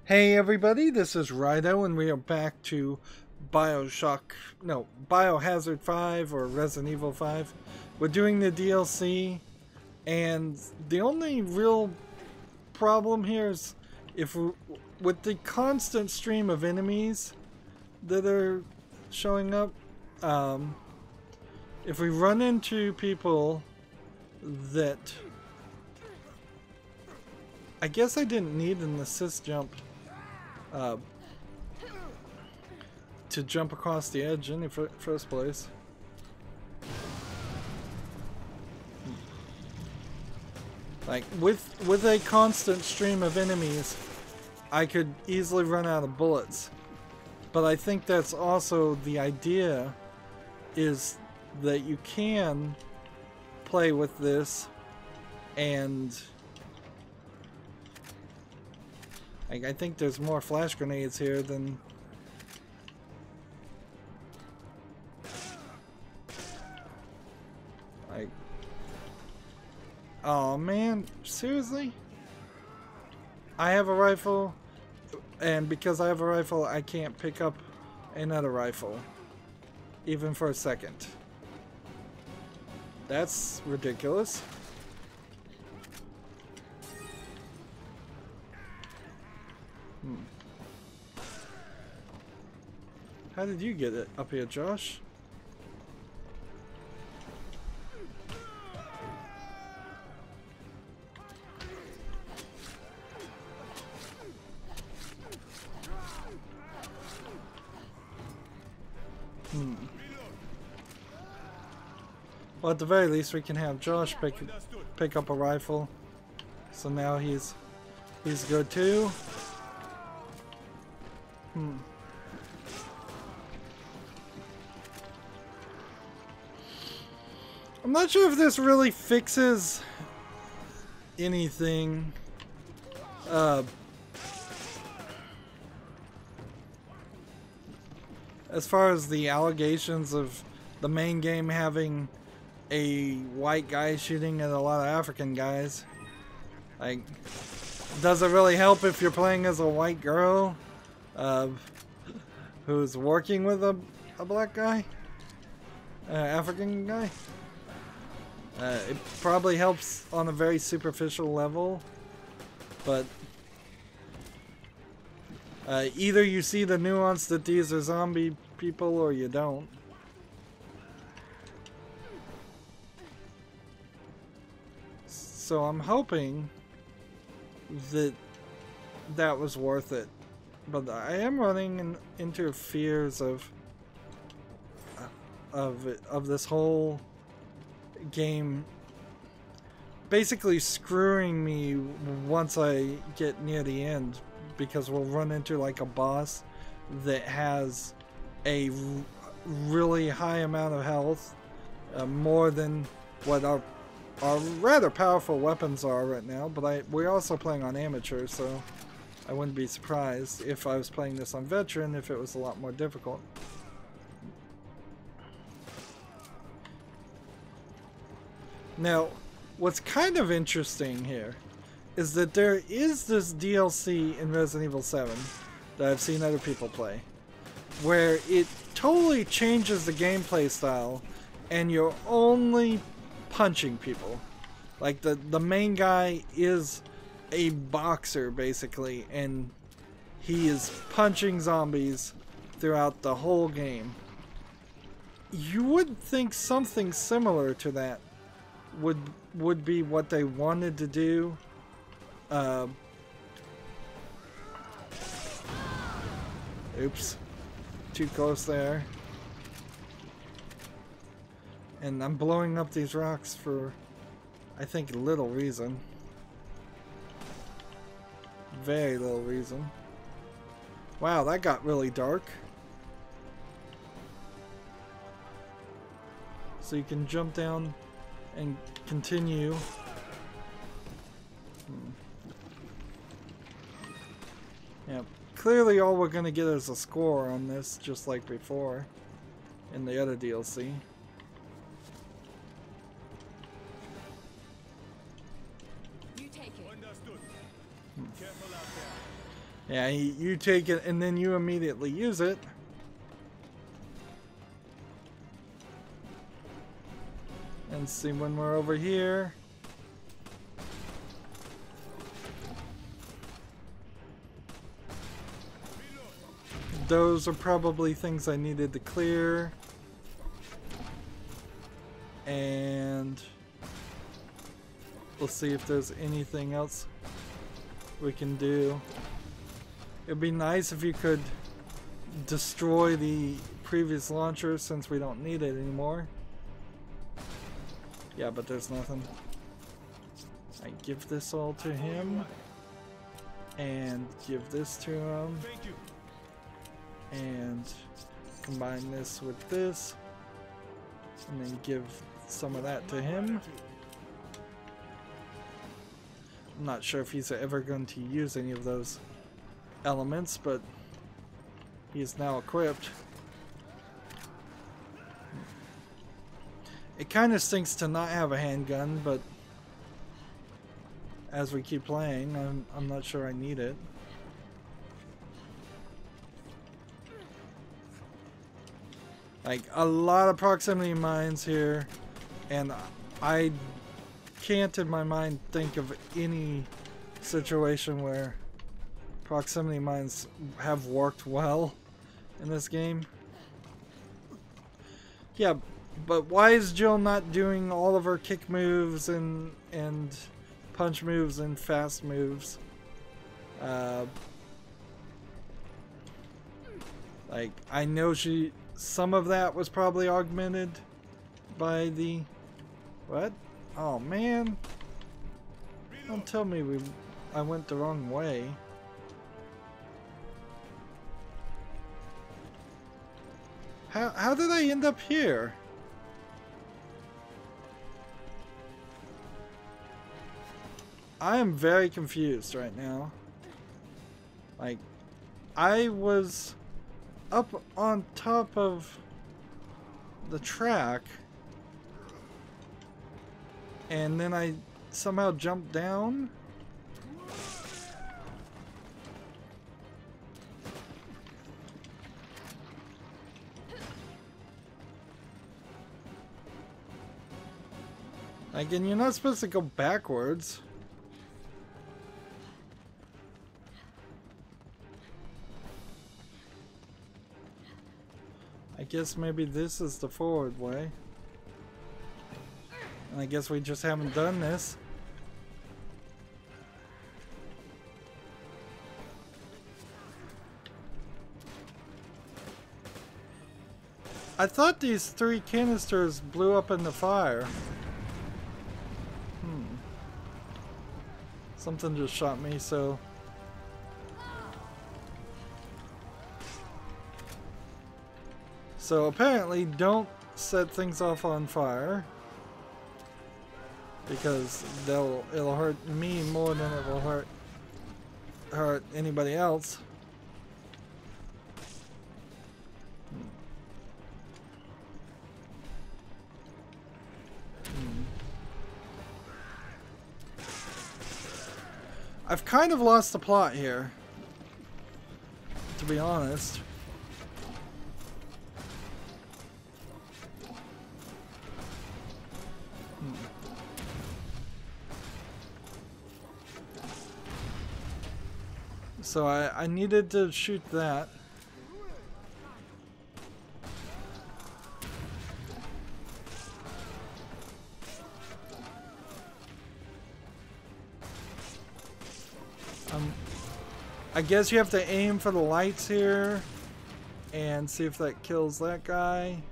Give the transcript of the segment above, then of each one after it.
Hey everybody, this is Rydo and we are back to Biohazard 5 or Resident Evil 5. We're doing the DLC and the only real problem here is with the constant stream of enemies that are showing up, if we run into people that... I guess I didn't need an assist jump to jump across the edge in the first place. Like with a constant stream of enemies, I could easily run out of bullets. But I think that's also the idea, is that you can play with this and I think there's more flash grenades here than... Like... Oh man, seriously? I have a rifle, and because I have a rifle, I can't pick up another rifle. Even for a second. That's ridiculous. How did you get it up here, Josh? Well, at the very least, we can have Josh pick up a rifle. So now he's good too. I'm not sure if this really fixes anything. As far as the allegations of the main game having a white guy shooting at a lot of African guys. Like, does it really help if you're playing as a white girl who's working with a black guy? African guy? It probably helps on a very superficial level, but either you see the nuance that these are zombie people or you don't. So I'm hoping that that was worth it, but I am running into fears of this whole game basically screwing me once I get near the end, because we'll run into like a boss that has a really high amount of health, more than what our rather powerful weapons are right now. But we're also playing on amateur, so I wouldn't be surprised if I was playing this on veteran if it was a lot more difficult. Now, what's kind of interesting here is that there is this DLC in Resident Evil 7 that I've seen other people play, where it totally changes the gameplay style and you're only punching people. Like the main guy is a boxer basically, and he is punching zombies throughout the whole game. You would think something similar to that would be what they wanted to do. Oops, too close there. And I'm blowing up these rocks for, I think, little reason. Very little reason. Wow, that got really dark. So you can jump down and continue. Yeah, clearly all we're gonna get is a score on this, just like before in the other DLC. Yeah, you take it and then you immediately use it. And see when we're over here. Those are probably things I needed to clear. And we'll see if there's anything else we can do. It'd be nice if you could destroy the previous launcher since we don't need it anymore. Yeah, but there's nothing. I give this all to him. And give this to him. And combine this with this. And then give some of that to him. I'm not sure if he's ever going to use any of those elements, but he's now equipped. It kind of stinks to not have a handgun, but as we keep playing, I'm not sure I need it. Like, a lot of proximity mines here, and I can't in my mind think of any situation where proximity mines have worked well in this game. Yeah, but why is Jill not doing all of her kick moves and punch moves and fast moves? Like, I know some of that was probably augmented by the... What? Oh man. Don't tell me I went the wrong way. How did I end up here? I am very confused right now. Like, I was up on top of the track and then I somehow jumped down. Like, and you're not supposed to go backwards. I guess maybe this is the forward way. And I guess we just haven't done this. I thought these 3 canisters blew up in the fire. Something just shot me, so... So apparently don't set things off on fire. Because it'll hurt me more than it will hurt anybody else. I've kind of lost the plot here, to be honest. So I needed to shoot that. I guess you have to aim for the lights here and see if that kills that guy.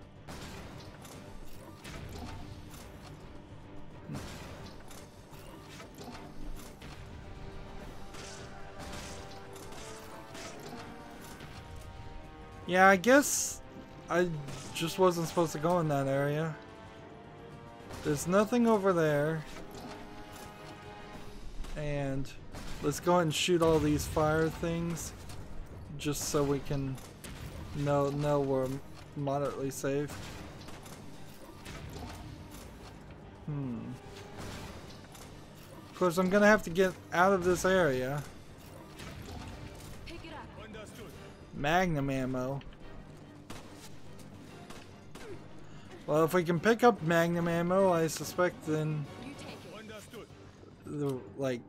Yeah, I guess I just wasn't supposed to go in that area. There's nothing over there. And let's go ahead and shoot all these fire things just so we can know we're moderately safe. Of course, I'm gonna have to get out of this area. Magnum ammo. Well, if we can pick up Magnum ammo, I suspect then the like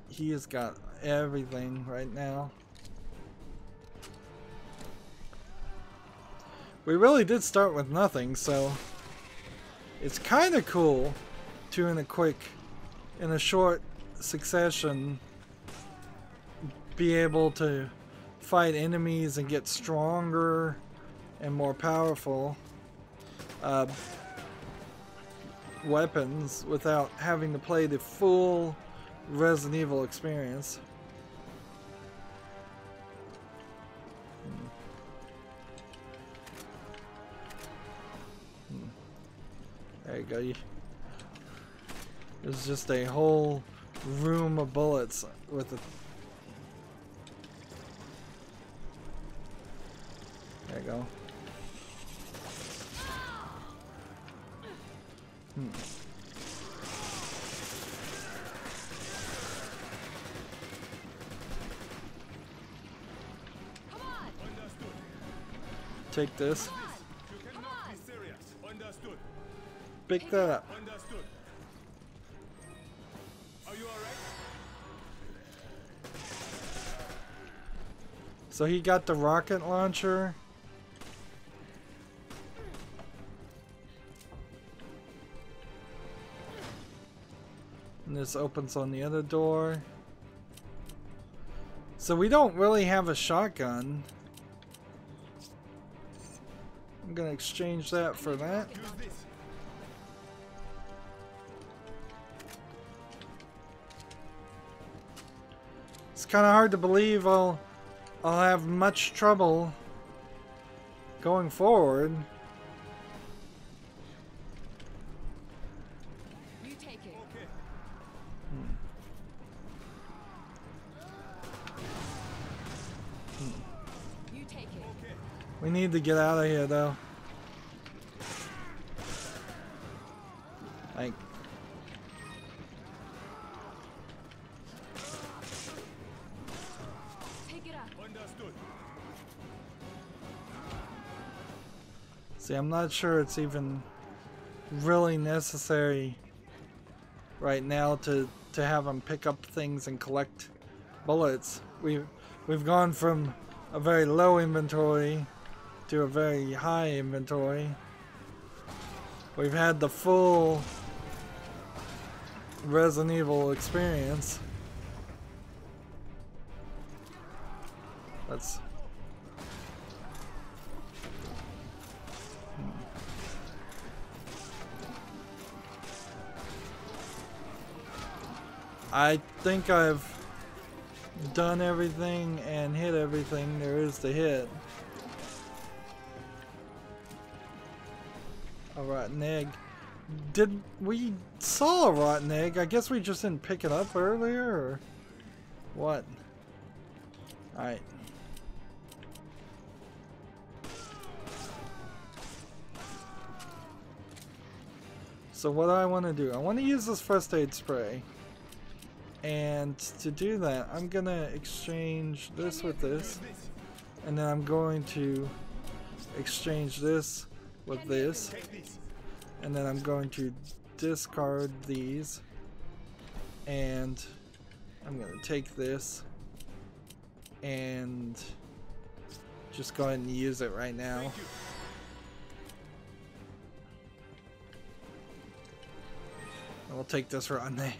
he has got everything right now. We really did start with nothing, so it's kind of cool to in a short succession, be able to fight enemies and get stronger and more powerful weapons without having to play the full Resident Evil experience. There you go. There's just a whole room of bullets with a... There you go. Take this. Pick that up. So he got the rocket launcher. And this opens on the other door. So we don't really have a shotgun. I'm gonna exchange that for that. It's kind of hard to believe I'll have much trouble going forward. You take it. You take it. We need to get out of here, though. Like, take it up. Understood. see, I'm not sure it's even really necessary right now to have him pick up things and collect bullets. We've gone from a very low inventory to a very high inventory. We've had the full Resident Evil experience. Let's... I think I've done everything and hit everything there is to hit. A rotten egg. We saw a rotten egg? I guess we just didn't pick it up earlier, or what? Alright. So what do I want to do? I want to use this first aid spray. And to do that, I'm gonna exchange this with this. And then I'm going to exchange this with this. And then I'm going to discard these. And I'm gonna take this and just go ahead and use it right now. And we'll take this rotten egg.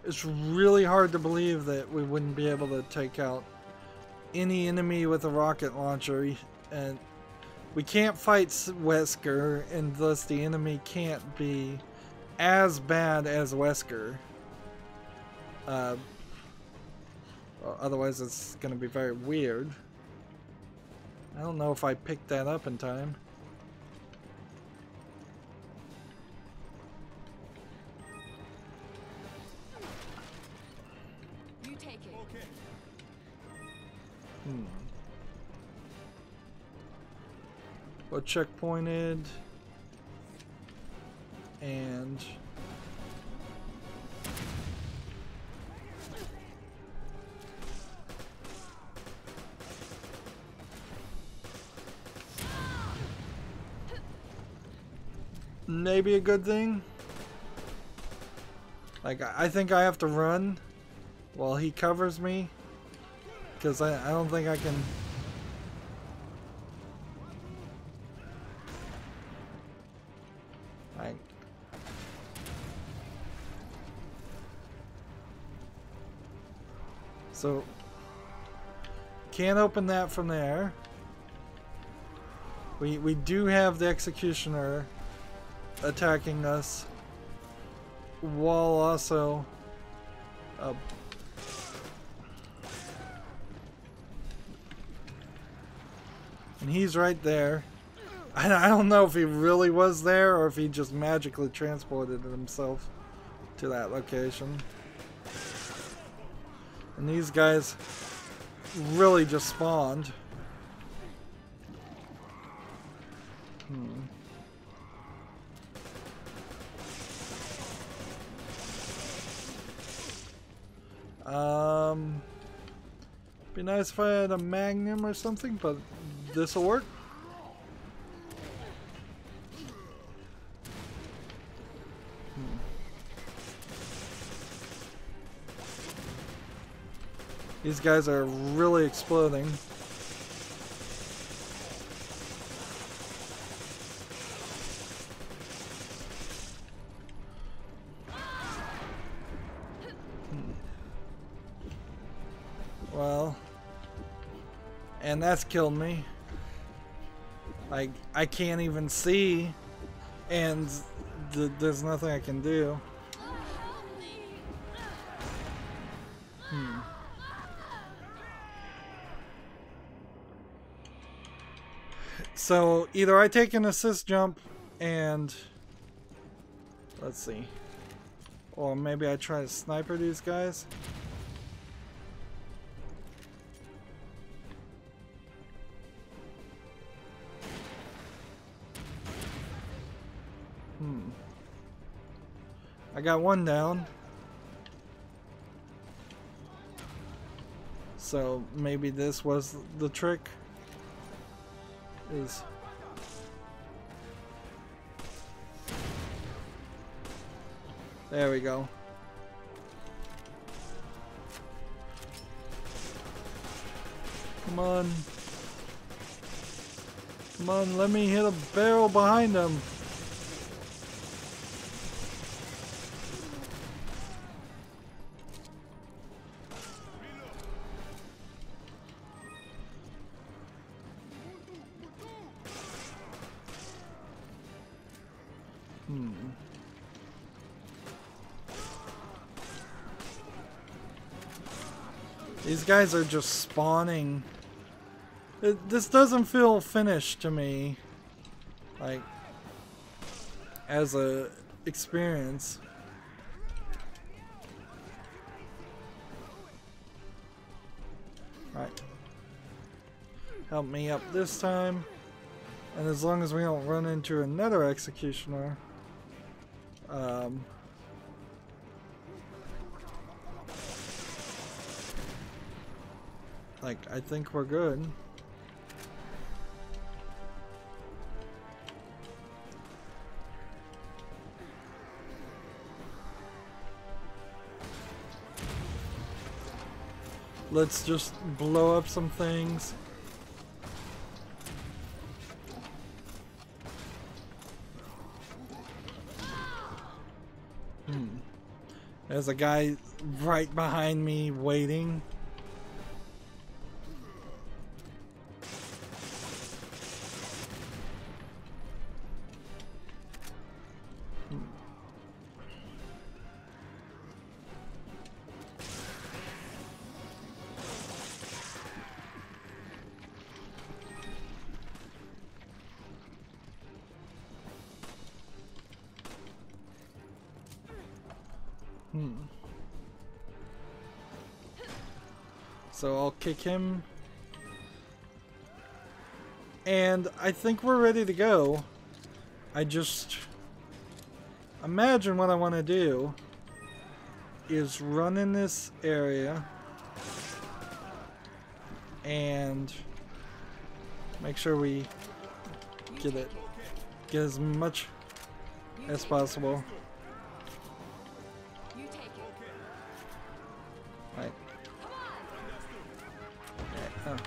It's really hard to believe that we wouldn't be able to take out any enemy with a rocket launcher, and we can't fight Wesker unless the enemy can't be as bad as Wesker. Otherwise it's going to be very weird. I don't know if I picked that up in time. We're checkpointed. And maybe a good thing. Like, I think I have to run while he covers me, because I don't think I can. So, can't open that from there. We do have the executioner attacking us, while also and he's right there. I don't know if he really was there or if he just magically transported himself to that location. And these guys really just spawned. Be nice if I had a magnum or something, but this'll work. These guys are really exploding. Well, and that's killed me. Like, I can't even see, and there's nothing I can do. So either I take an assist jump and let's see, or maybe I try to sniper these guys. I got one down. So maybe this was the trick. Is there we go. Come on. Come on, let me hit a barrel behind him. These guys are just spawning. This doesn't feel finished to me, like, as a experience. Alright. Help me up this time. And as long as we don't run into another executioner, like, I think we're good. Let's just blow up some things. There's a guy right behind me waiting. So I'll kick him. And I think we're ready to go. I just imagine what I want to do is run in this area and make sure we get as much as possible. You take it. Right. Come on. Oh.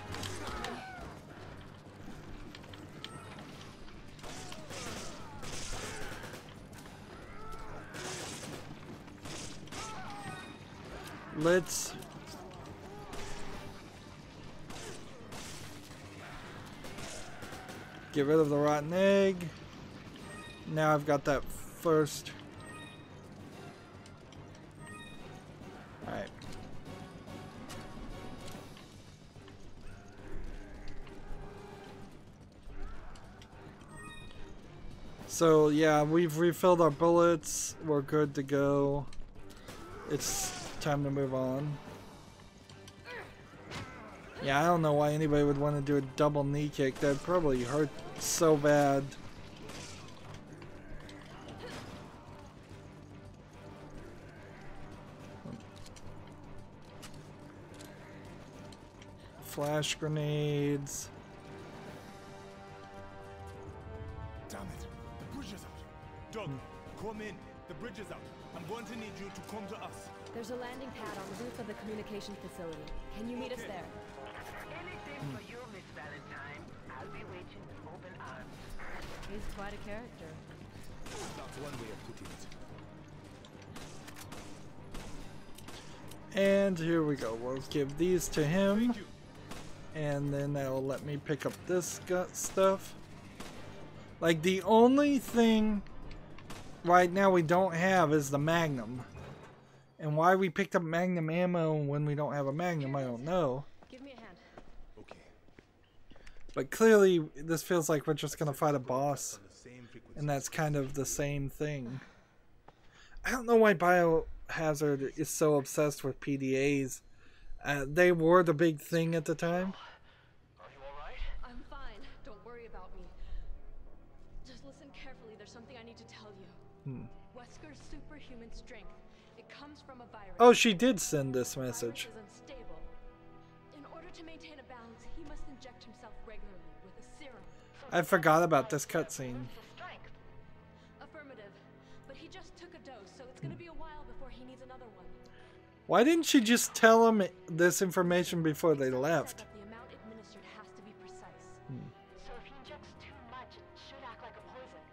Let's get rid of the rotten egg. Now I've got that first. Alright. So yeah, we've refilled our bullets. We're good to go. It's time to move on. Yeah, I don't know why anybody would want to do a double knee kick. That'd probably hurt so bad. Flash grenades. Damn it. The bridge is out. Doug, come in. The bridge is out. I'm going to need you to come to us. There's a landing pad on the roof of the communication facility. Can you meet us there? Anything for you, Miss Valentine. I'll be waiting with open arms. He's quite a character. That's one way of putting it. And here we go. We'll give these to him. Thank you. And then that'll let me pick up this stuff. Like, the only thing right now we don't have is the Magnum. And why we picked up Magnum ammo when we don't have a Magnum, I don't know. Give me a hand. Okay. But clearly, this feels like we're just gonna fight a boss. On the same frequency. And that's kind of the same thing. I don't know why Biohazard is so obsessed with PDAs. They were the big thing at the time. Are you alright? I'm fine. Don't worry about me. Just listen carefully. There's something I need to tell you. Wesker's superhuman strength. It comes from a virus. Oh, she did send this message. The virus is unstable. In order to maintain a balance, he must inject himself regularly with a serum. I forgot about this cutscene. Affirmative. But he just took a dose, so it's gonna be a while before he needs another one. Why didn't she just tell him this information before they left? The amount administered has to be precise. So if he injects too much, it should act like a poison.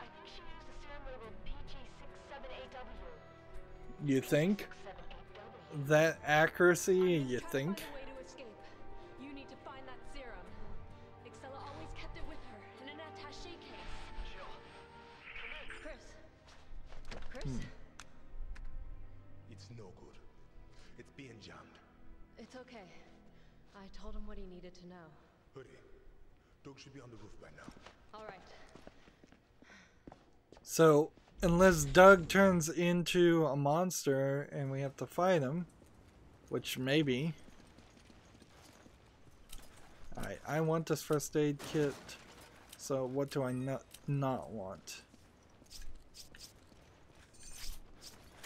I think she used the serum labeled PG67AW. You think? 67AW. That accuracy, you Try to think? find a way to escape. You need to find that serum. Excella always kept it with her in an attaché case. Chris. Chris? It's no good. It's being jammed. It's okay. I told him what he needed to know. Hurry. Doug should be on the roof by now. All right. So, unless Doug turns into a monster and we have to fight him, which maybe. Alright, I want this first aid kit. So what do I not want?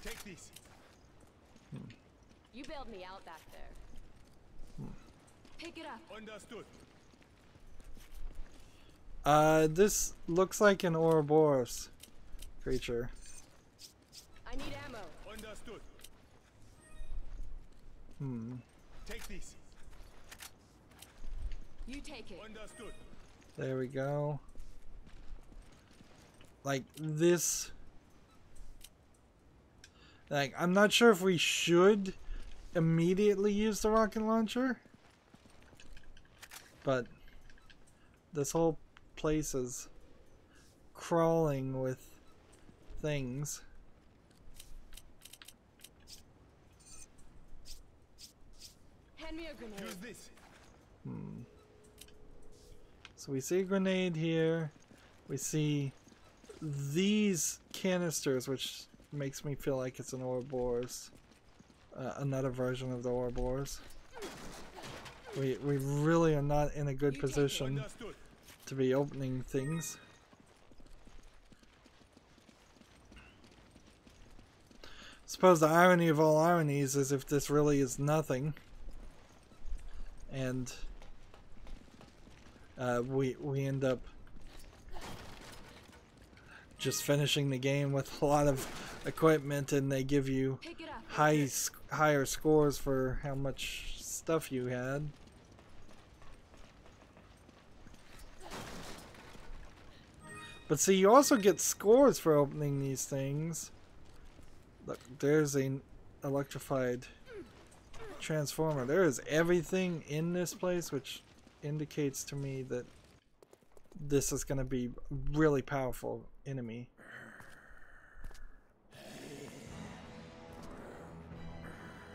Take these. You bailed me out back there. Pick it up. Understood. This looks like an Ouroboros creature. I need ammo. Understood. Hmm. Take these. You take it. Understood. There we go. Like this. Like, I'm not sure if we should immediately use the rocket launcher. But this whole place is crawling with things. Hand me a grenade. Use this. So we see a grenade here. We see these canisters, which makes me feel like it's an Ouroboros. Another version of the Ouroboros. We really are not in a good position to be opening things. Suppose the irony of all ironies is if this really is nothing, and we end up just finishing the game with a lot of equipment, and they give you higher scores for how much stuff you had. But see, you also get scores for opening these things. Look, there's an electrified transformer. There is everything in this place, which indicates to me that this is going to be a really powerful enemy.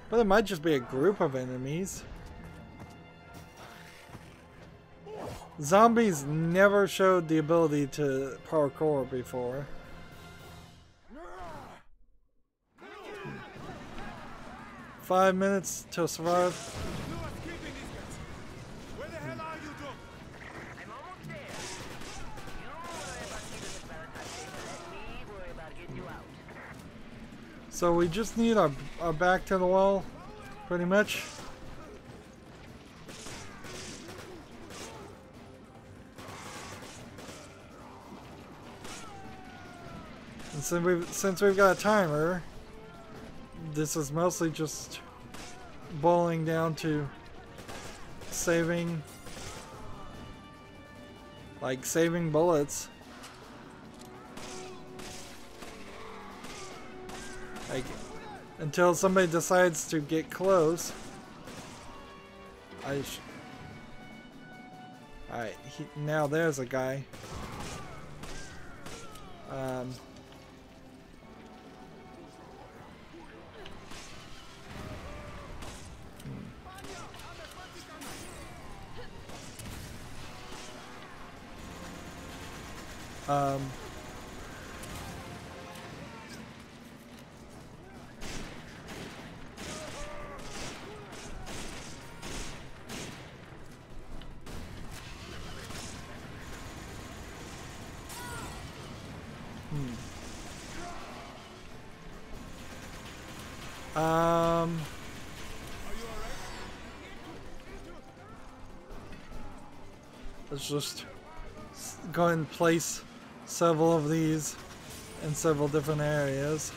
But it might just be a group of enemies. Zombies never showed the ability to parkour before. 5 minutes to survive. Where the hell are you, Doc? I'm almost there. You worry about keeping the Valentine's Day, let me worry about getting you out. So we just need our back to the wall, pretty much. And since we've got a timer, this is mostly just boiling down to saving bullets. Like, until somebody decides to get close. Alright, now there's a guy. Let's just go and place several of these in several different areas.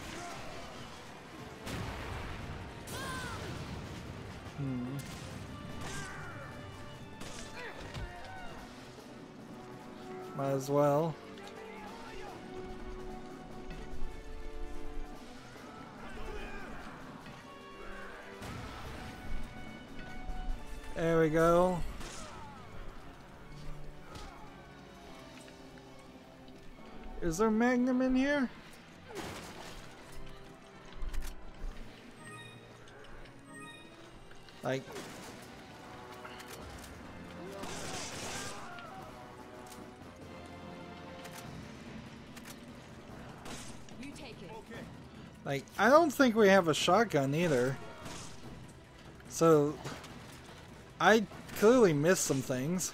Might as well. There we go. Is there Magnum in here? Like, You take it. like, I don't think we have a shotgun either. So I clearly missed some things.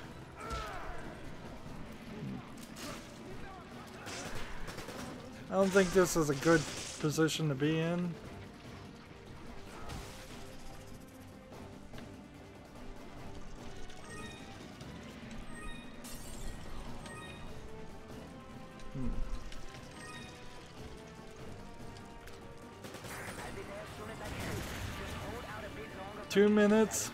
I don't think this is a good position to be in. Hmm. I'll be there as soon as I can. Just hold out a bit longer. 2 minutes.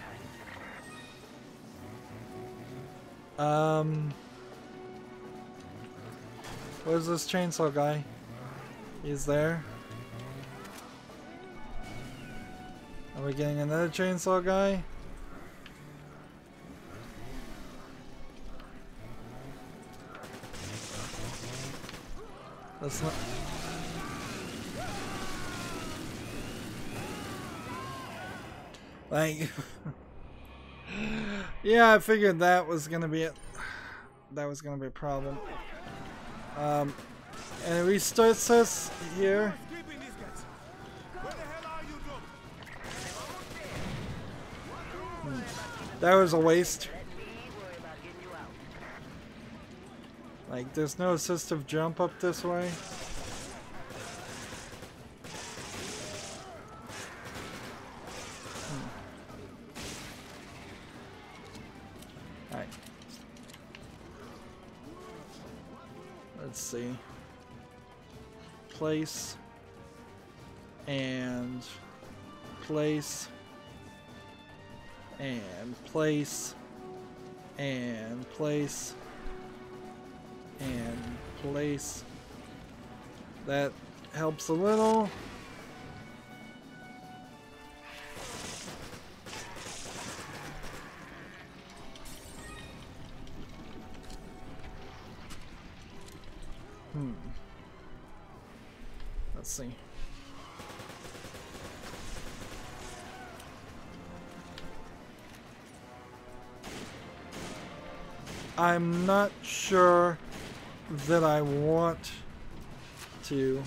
Where's this chainsaw guy? He's there. Are we getting another chainsaw guy? That's not... Like... Yeah, I figured that was gonna be it. That was gonna be a problem. And it restarts us here. That was a waste. Let me worry about getting you out. Like, there's no assistive jump up this way. Alright. Let's see. Place. And place. And place. And place. And place. That helps a little. Let's see. I'm not sure that I want to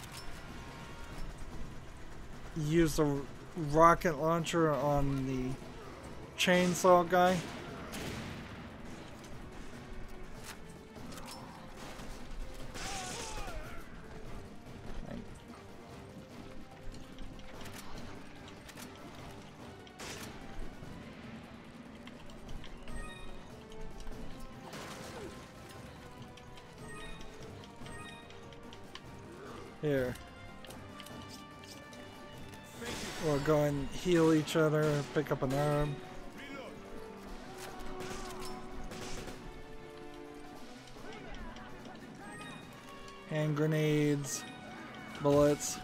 use the rocket launcher on the chainsaw guy. Here. We'll go and heal each other, pick up an herb. Hand grenades, bullets.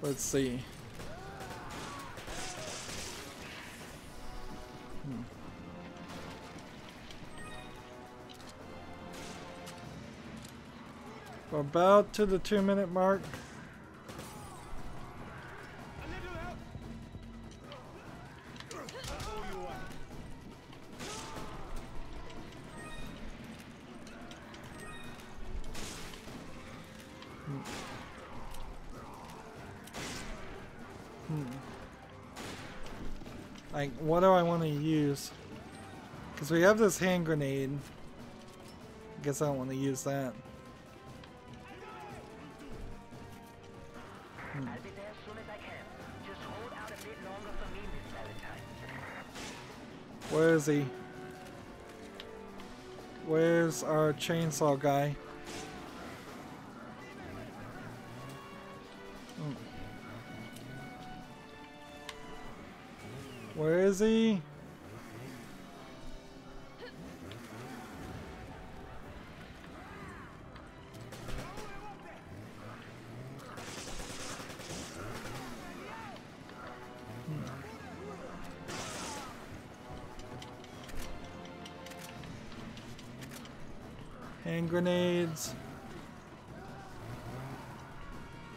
Let's see. We're about to the 2-minute mark. Like, what do I want to use? Because we have this hand grenade. I guess I don't want to use that. I'll be there as soon as I can. Just hold out a bit longer for me, Miss Valentine. Where is he? Where's our chainsaw guy? Where is he? Hand grenades.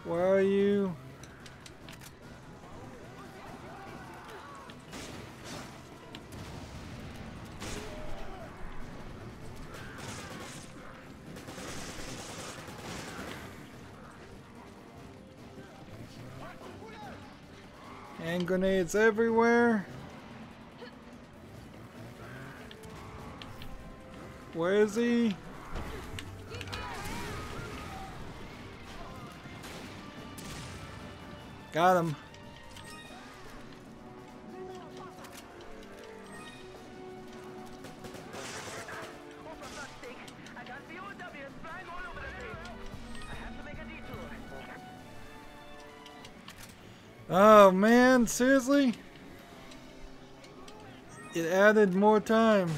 Where are you? Hand grenades everywhere. Where is he? Got him. Oh man, seriously? It added more time.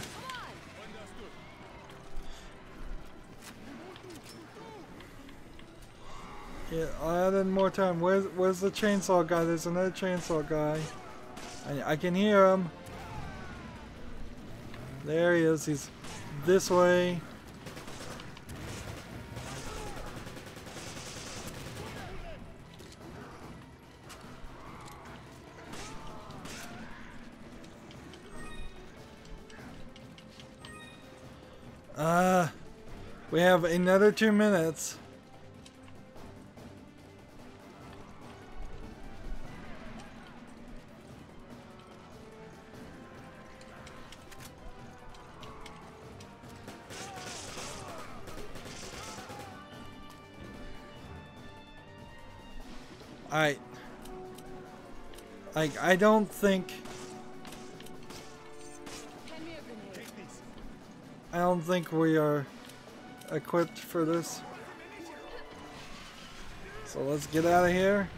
It added more time. Where's the chainsaw guy? There's another chainsaw guy. I can hear him. There he is. He's this way. We have another 2 minutes. I don't think we are equipped for this. So let's get out of here.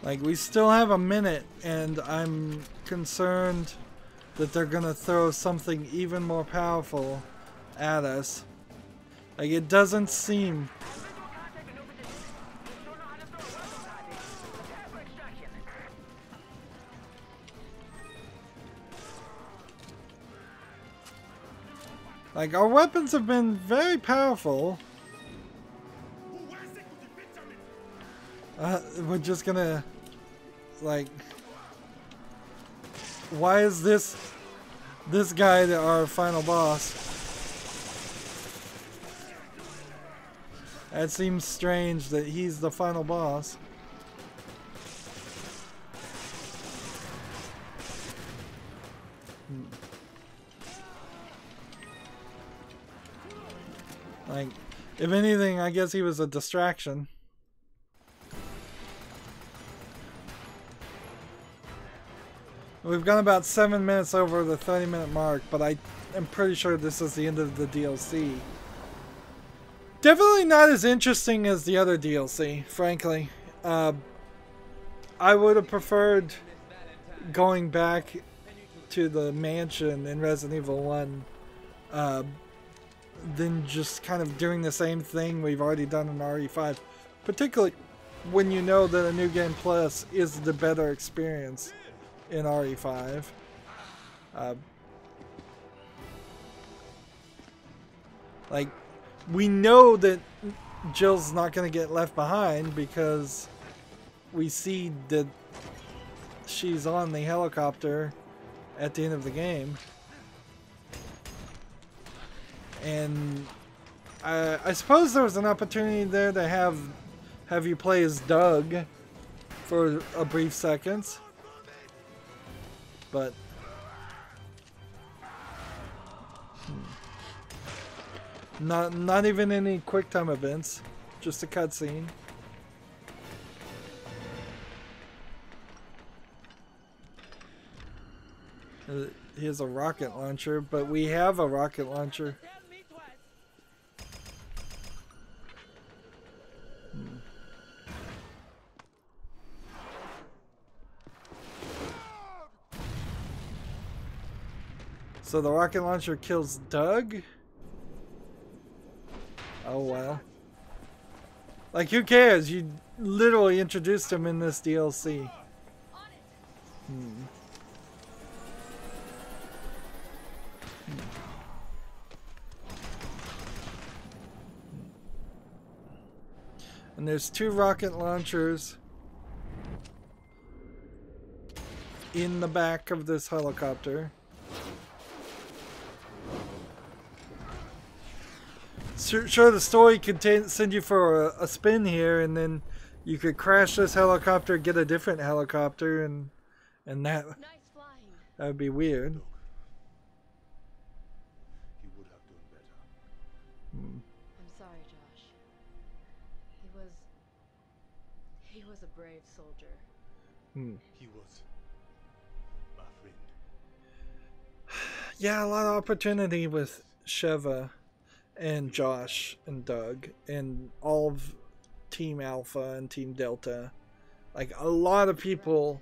Like, we still have a minute, and I'm concerned that they're gonna throw something even more powerful at us. Like, it doesn't seem... Like, our weapons have been very powerful. We're just gonna... Like... Why is this guy our final boss? That seems strange that he's the final boss. Like, if anything, I guess he was a distraction. We've gone about 7 minutes over the 30-minute mark, but I am pretty sure this is the end of the DLC. Definitely not as interesting as the other DLC, frankly. I would have preferred going back to the mansion in Resident Evil 1 than just kind of doing the same thing we've already done in RE5. Particularly when you know that a New Game Plus is the better experience in RE5. Like, we know that Jill's not going to get left behind because we see that she's on the helicopter at the end of the game. And I suppose there was an opportunity there to have you play as Doug for a brief second. But not even any QuickTime events, just a cutscene. Here's a rocket launcher, but we have a rocket launcher. So the rocket launcher kills Doug? Oh well. Like, who cares? You literally introduced him in this DLC. And there's 2 rocket launchers in the back of this helicopter. Sure, the story could send you for a spin here, and then you could crash this helicopter, get a different helicopter, and that would be weird. He would have done better. I'm sorry, Josh. He was a brave soldier. He was my friend. Yeah, a lot of opportunity with Sheva and Josh and Doug and all of Team Alpha and Team Delta. Like, a lot of people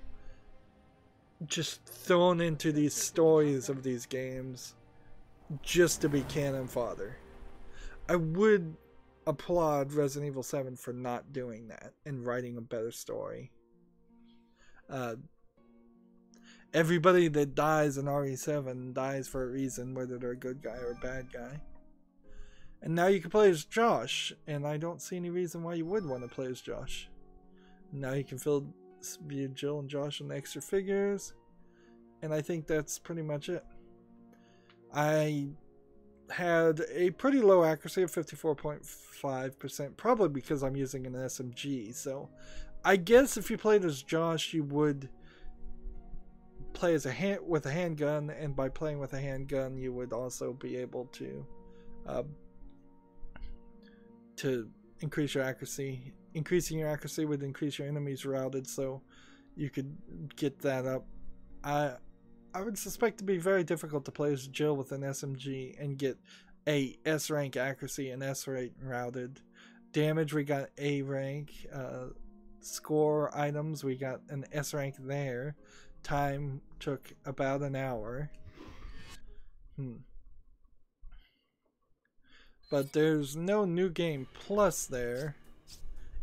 just thrown into these stories of these games just to be cannon fodder. I would applaud Resident Evil 7 for not doing that and writing a better story. Everybody that dies in RE7 dies for a reason, whether they're a good guy or a bad guy. And now you can play as Josh, and I don't see any reason why you would want to play as Josh. Now you can be Jill and Josh on the extra figures, and I think that's pretty much it. I had a pretty low accuracy of 54.5%, probably because I'm using an SMG. So I guess if you played as Josh, you would play as with a handgun, and by playing with a handgun, you would also be able to increase your accuracy. Increasing your accuracy would increase your enemies routed, so you could get that up. I would suspect to be very difficult to play as Jill with an SMG and get a S rank accuracy and S rank routed. Damage, we got A rank. Score items, we got an S rank there. Time took about an hour. But there's no new game plus there.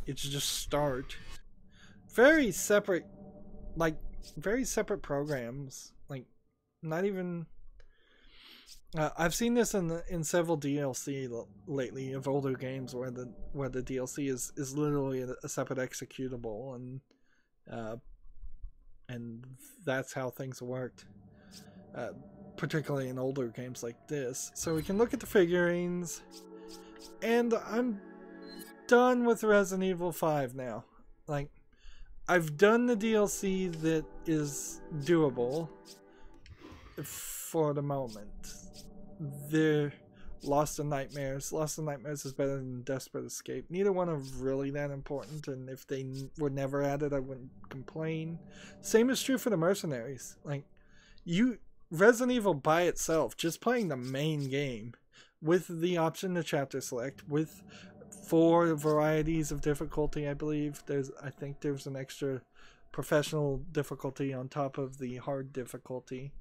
It's just start. Very separate programs. Like, not even. I've seen this in several DLC lately of older games where the DLC is literally a separate executable, and that's how things worked. Particularly in older games like this. So we can look at the figurines, and I'm done with Resident Evil 5 now. Like, I've done the DLC that is doable for the moment. They're Lost in Nightmares. Lost in Nightmares is better than Desperate Escape. Neither one are really that important, and if they were never added, I wouldn't complain. Same is true for the Mercenaries. Like, Resident Evil by itself, just playing the main game with the option to chapter select, with 4 varieties of difficulty, I believe. I think there's an extra professional difficulty on top of the hard difficulty.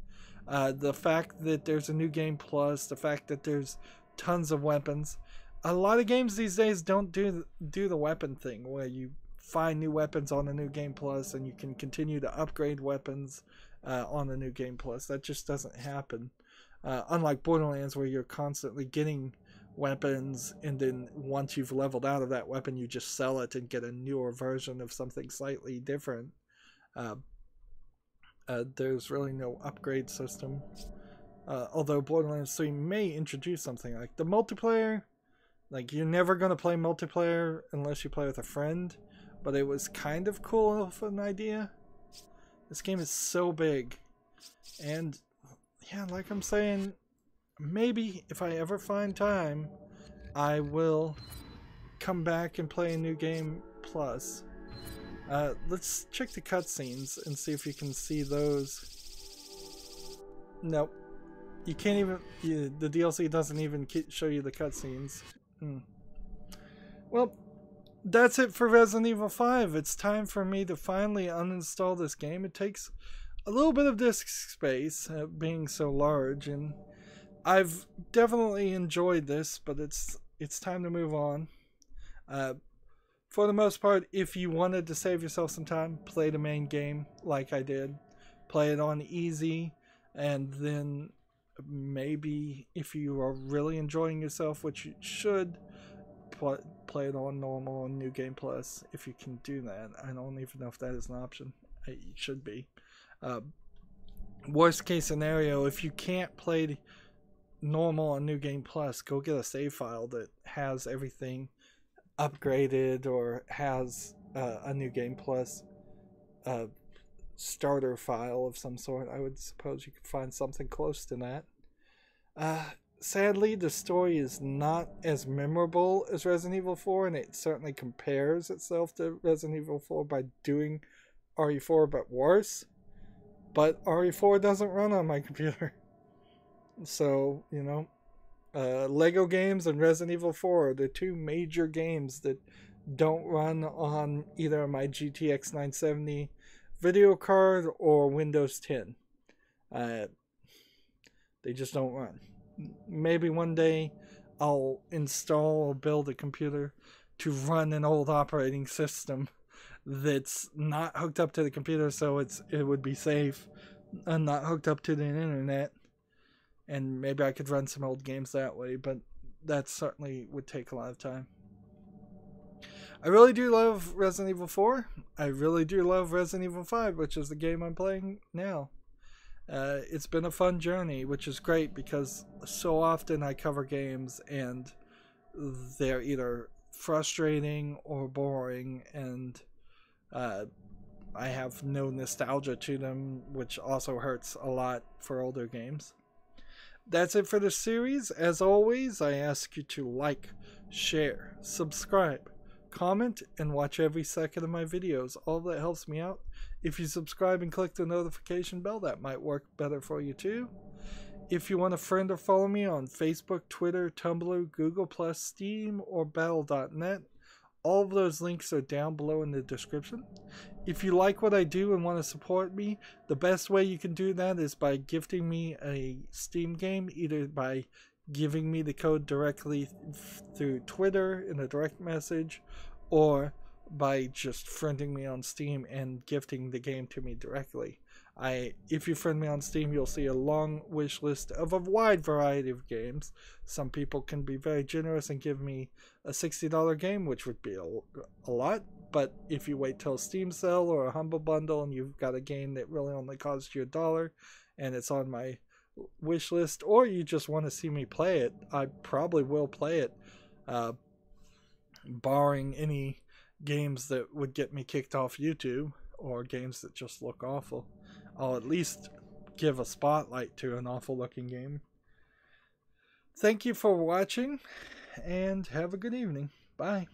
The fact that there's a new game plus, the fact that there's tons of weapons. A lot of games these days don't do the weapon thing, where you find new weapons on the new game plus and you can continue to upgrade weapons on the new game plus. That just doesn't happen. Unlike Borderlands, where you're constantly getting weapons, and then once you've leveled out of that weapon, you just sell it and get a newer version of something slightly different. There's really no upgrade system. Although Borderlands 3 may introduce something like the multiplayer. Like, you're never going to play multiplayer unless you play with a friend, but it was kind of cool of an idea. This game is so big, and yeah, like I'm saying, maybe if I ever find time, I will come back and play a new game plus. Let's check the cutscenes and see if you can see those. Nope. You can't even... the DLC doesn't even show you the cutscenes. Well, that's it for Resident Evil 5. It's time for me to finally uninstall this game. It takes a little bit of disk space, being so large, and I've definitely enjoyed this, but it's time to move on. For the most part, if you wanted to save yourself some time, play the main game like I did. Play it on easy, and then maybe if you are really enjoying yourself, which you should, play it on normal and New Game Plus if you can do that. I don't even know if that is an option. It should be. Worst case scenario, if you can't play normal on New Game Plus, go get a save file that has everything upgraded or has a New Game Plus starter file of some sort. I would suppose you could find something close to that. Sadly, the story is not as memorable as Resident Evil 4, and it certainly compares itself to Resident Evil 4 by doing RE4 but worse. But RE4 doesn't run on my computer. So, you know, Lego games and Resident Evil 4 are the two major games that don't run on either my GTX 970 video card or Windows 10. They just don't run. Maybe one day I'll install or build a computer to run an old operating system that's not hooked up to the computer, so it would be safe and not hooked up to the internet. And maybe I could run some old games that way, but that certainly would take a lot of time. I really do love Resident Evil 4. I really do love Resident Evil 5, which is the game I'm playing now. It's been a fun journey, which is great because so often I cover games and they're either frustrating or boring, and I have no nostalgia to them, which also hurts a lot for older games. That's it for this series. As always, I ask you to like, share, subscribe, comment, and watch every second of my videos. All that helps me out. If you subscribe and click the notification bell, that might work better for you too. If you want to friend or follow me on Facebook, Twitter, Tumblr, Google+, Steam, or Battle.net, all of those links are down below in the description. If you like what I do and want to support me, the best way you can do that is by gifting me a Steam game, either by giving me the code directly through Twitter in a direct message, or by just friending me on Steam and gifting the game to me directly. If you friend me on Steam, you'll see a long wish list of a wide variety of games. Some people can be very generous and give me a $60 game, which would be a lot. But if you wait till a Steam sale or a Humble Bundle and you've got a game that really only costs you $1 and it's on my wish list, or you just want to see me play it, I probably will play it, barring any games that would get me kicked off YouTube or games that just look awful. I'll at least give a spotlight to an awful looking game. Thank you for watching and have a good evening. Bye.